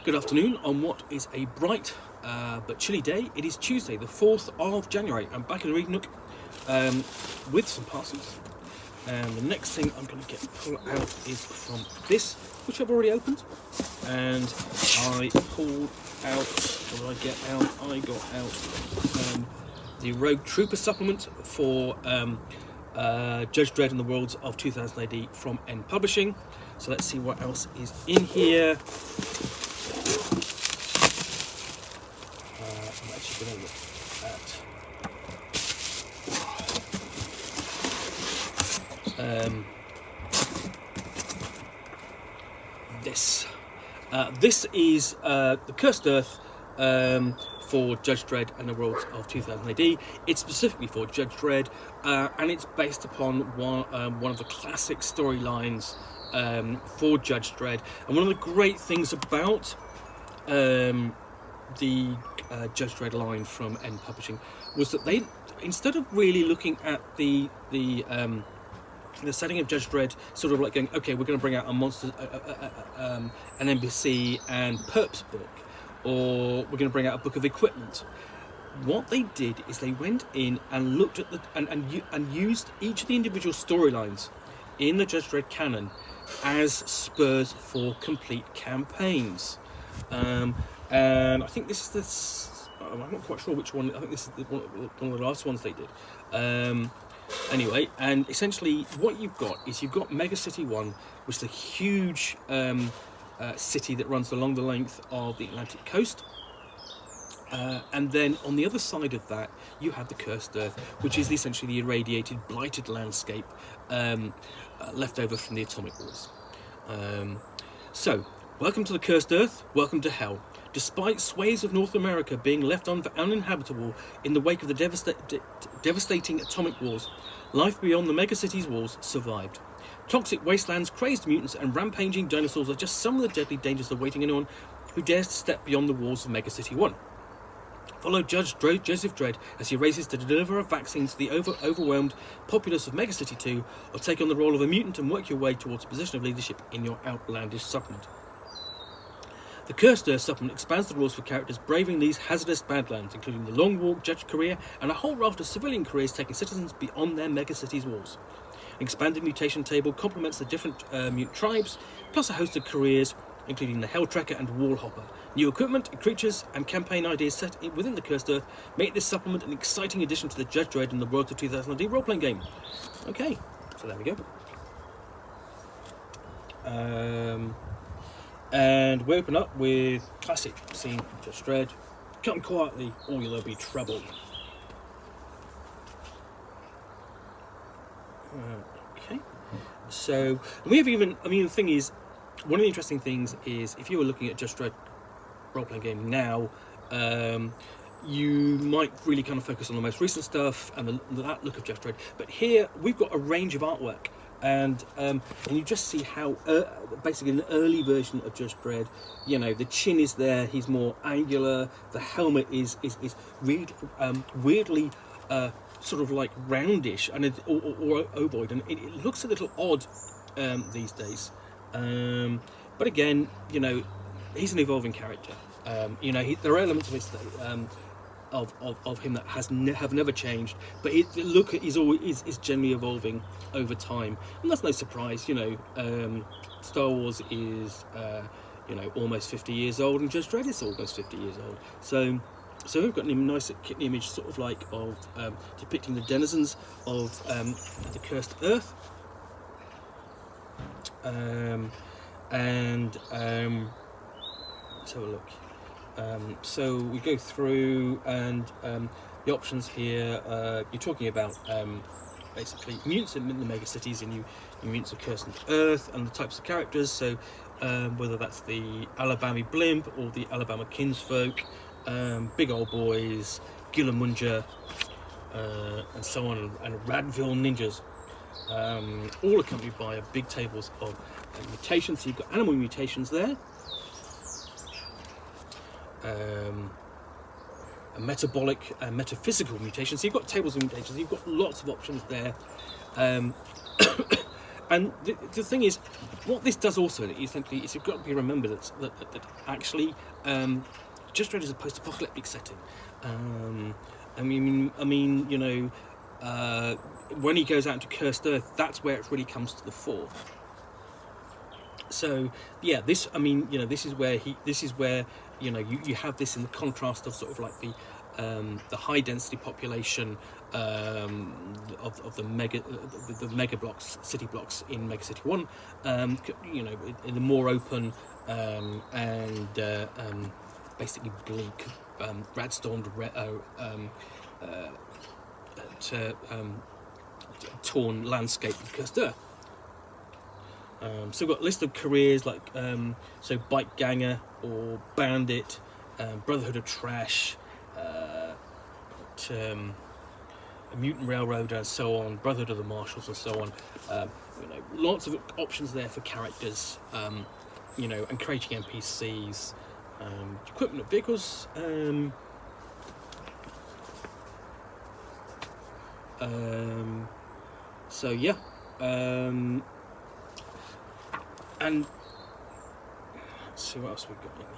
Good afternoon on what is a bright but chilly day. It is Tuesday, the 4th of January. I'm back in the reading nook with some parcels. And the next thing I'm going to pull out is from this, which I've already opened. And I pulled out, what did I get out? I got out the Rogue Trooper supplement for Judge Dredd and the Worlds of 2000 AD from N Publishing. So let's see what else is in here. I'm actually going to look at this. This is the Cursed Earth for Judge Dredd and the Worlds of 2000 AD. It's specifically for Judge Dredd, and it's based upon one of the classic storylines for Judge Dredd. And one of the great things about the Judge Dredd line from N Publishing was that they, instead of really looking at the setting of Judge Dredd, sort of like going, okay, we're going to bring out a monster, an NPC and perps book, or we're going to bring out a book of equipment. What they did is they went in and looked at the and used each of the individual storylines in the Judge Dredd canon as spurs for complete campaigns. And I think this is I'm not quite sure which one. I think this is one of the last ones they did. Anyway, and essentially what you've got is you've got Mega City 1, which is a huge city that runs along the length of the Atlantic coast. And then on the other side of that, you have the Cursed Earth, which is essentially the irradiated, blighted landscape left over from the Atomic Wars. So, welcome to the Cursed Earth, welcome to Hell. Despite swathes of North America being left uninhabitable in the wake of the devastating atomic wars, life beyond the megacity's walls survived. Toxic wastelands, crazed mutants, and rampaging dinosaurs are just some of the deadly dangers awaiting anyone who dares to step beyond the walls of Megacity 1. Follow Judge Joseph Dredd as he races to deliver a vaccine to the overwhelmed populace of Megacity 2, or take on the role of a mutant and work your way towards a position of leadership in your outlandish supplement. The Cursed Earth supplement expands the rules for characters braving these hazardous badlands, including the Long Walk, Judge career, and a whole raft of civilian careers taking citizens beyond their megacity's walls. An expanded mutation table complements the different mutant tribes, plus a host of careers, including the Hell Tracker and Wall Hopper. New equipment, creatures, and campaign ideas set within the Cursed Earth make this supplement an exciting addition to the Judge Dredd and the Worlds of 2000 AD role-playing game. Okay, so there we go. And we open up with classic scene from Judge Dredd. Come quietly, or you'll be trouble. Okay. So, we have even, the thing is, one of the interesting things is, if you were looking at Judge Dredd role-playing game now, you might really kind of focus on the most recent stuff and that look of Judge Dredd. But here, we've got a range of artwork. And you just see how basically an early version of Judge Dredd, the chin is there, he's more angular, the helmet is really weirdly sort of like roundish and or ovoid, and it looks a little odd these days. But again, he's an evolving character. There are elements of his of him that have never changed, but is generally evolving over time, and that's no surprise. Star Wars is almost 50 years old, and Judge Dredd is almost 50 years old. So we've got a nice image, sort of like of depicting the denizens of the Cursed Earth, let's have a look. So we go through, and the options here, you're talking about basically mutants in the megacities, and you mutants of Cursed Earth, and the types of characters. So whether that's the Alabama blimp or the Alabama kinsfolk, big old boys, Gillamunja, and so on, and Radville ninjas, all accompanied by big tables of mutations. So you've got animal mutations there. A metabolic and metaphysical mutation. So you've got tables of mutations, you've got lots of options there. And And the thing is, what this does also essentially is you've got to be remembered that actually Judge Dredd is a post-apocalyptic setting. I mean, you know, when he goes out into Cursed Earth, that's where it really comes to the fore. So yeah, this, I mean, you know, this is where you know, you have this in the contrast of sort of like the high density population of the mega blocks, city blocks in Mega City 1, you know, in the more open and basically bleak, rad-stormed, torn landscape of Cursed Earth. So we've got a list of careers like so Bike Ganger or Bandit, Brotherhood of Trash, Mutant Railroader and so on, Brotherhood of the Marshals and so on. You know, lots of options there for characters, you know, and creating NPCs, equipment of vehicles, so yeah, and let's see what else we've got in here.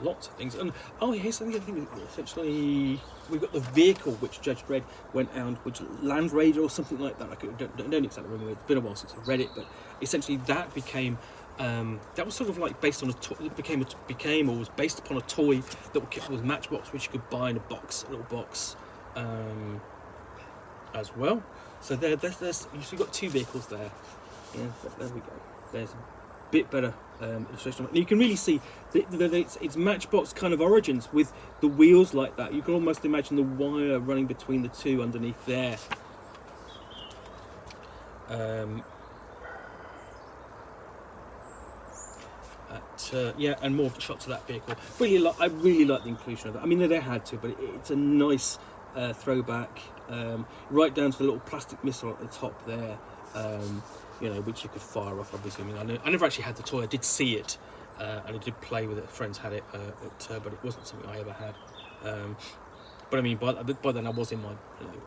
Lots of things. And oh, here's the other thing. Essentially, we've got the vehicle which Judge Dredd went out, which Land Raider or something like that. I don't exactly remember. It's been a while since I read it, but essentially that became that was sort of like based on it became or was based upon a toy that was Matchbox, which you could buy in a little box, as well. So there's you've got two vehicles there. Yeah, there we go. There's a bit better illustration. And you can really see that it's Matchbox kind of origins with the wheels like that. You can almost imagine the wire running between the two underneath there. Yeah, and more shots of that vehicle. I really like the inclusion of that. I mean, they had to, but it's a nice throwback, right down to the little plastic missile at the top there. You know, which you could fire off, obviously. I mean, I never actually had the toy. I did see it, and I did play with it. Friends had it, but it wasn't something I ever had. But I mean, by then I was in my, you know,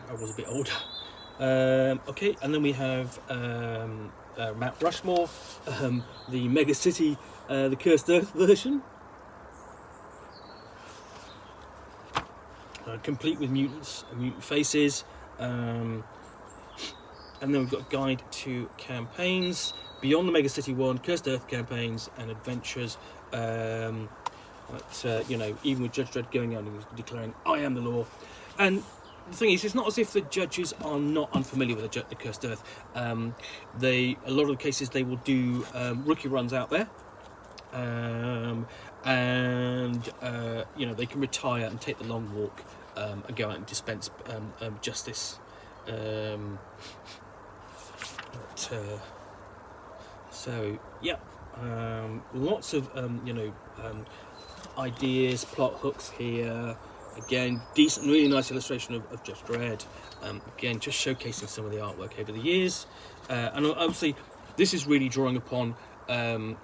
I was a bit older. Okay, and then we have Mount Rushmore, the Mega City, the Cursed Earth version. Complete with mutants and mutant faces, and then we've got a guide to campaigns beyond the Mega City 1, Cursed Earth campaigns and adventures. You know, even with Judge Dredd going out and declaring, "I am the law." And the thing is, it's not as if the judges are not unfamiliar with the Cursed Earth. A lot of the cases they will do rookie runs out there. You know, they can retire and take the long walk and go out and dispense justice. So yeah, lots of you know, ideas, plot hooks here. Again, decent, really nice illustration of Judge Dredd. Again, just showcasing some of the artwork over the years, and obviously this is really drawing upon the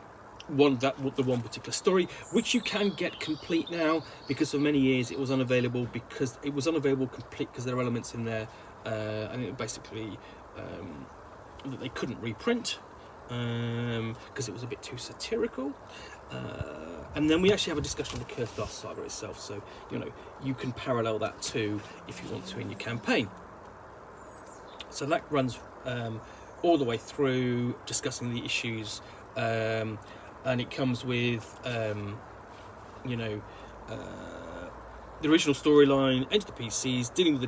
one particular story, which you can get complete now, because for many years it was unavailable complete because there are elements in there, and it basically that they couldn't reprint because it was a bit too satirical. And then we actually have a discussion of the Cursed Earth saga itself, so you know, you can parallel that too if you want to in your campaign. So that runs all the way through, discussing the issues, and it comes with you know, the original storyline, enter the PCs, dealing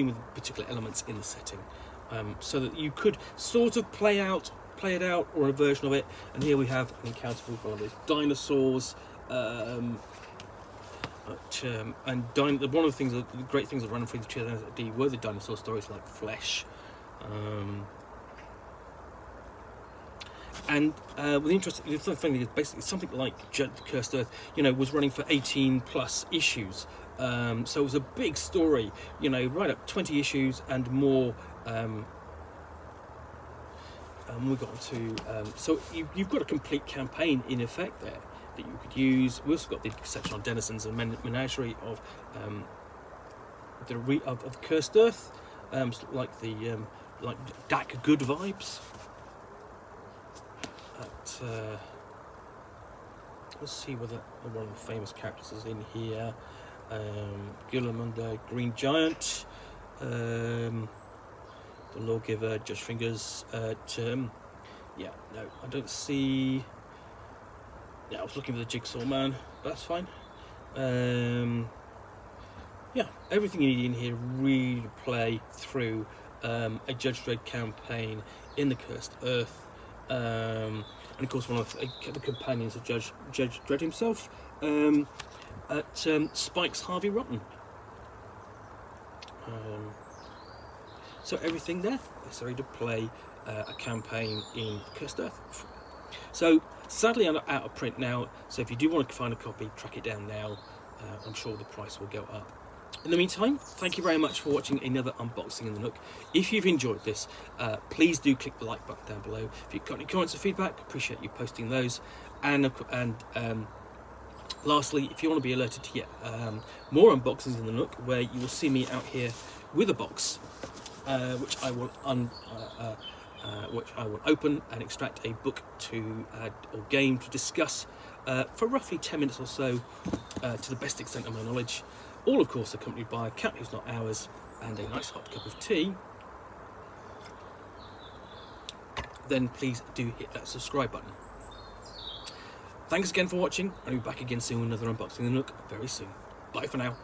with particular elements in the setting, so that you could sort of play it out, or a version of it. And here we have an encounter with one of those dinosaurs. One of the great things that ran through the 2000 were the dinosaur stories like Flesh. And the interesting thing is basically something like Cursed Earth, you know, was running for 18 plus issues. So it was a big story, you know, right up 20 issues and more. We got to so you've got a complete campaign in effect there that you could use. We also got the section on denizens and menagerie of the Cursed Earth, like the like Dak Good vibes. Let's see whether one of the famous characters is in here. Gulamunder, Green Giant, the Lawgiver, Judge Fingers. Yeah, no, I don't see. Yeah, I was looking for the Jigsaw Man. That's fine. Yeah, everything you need in here really to play through a Judge Dredd campaign in the Cursed Earth. And of course, one of the companions of Judge Dredd himself, at Spike's Harvey Rotten. So everything there necessary to play a campaign in Cursed Earth. So sadly, I'm out of print now. So if you do want to find a copy, track it down now. I'm sure the price will go up. In the meantime, thank you very much for watching another unboxing in the Nook. If you've enjoyed this, please do click the like button down below. If you've got any comments or feedback, appreciate you posting those. And lastly, if you want to be alerted to get more unboxings in the Nook, where you will see me out here with a box, which I will open and extract a book or game to discuss for roughly 10 minutes or so, to the best extent of my knowledge. All, of course, accompanied by a cat who's not ours and a nice hot cup of tea. Then please do hit that subscribe button. Thanks again for watching. I'll be back again soon with another unboxing in the Nook very soon. Bye for now.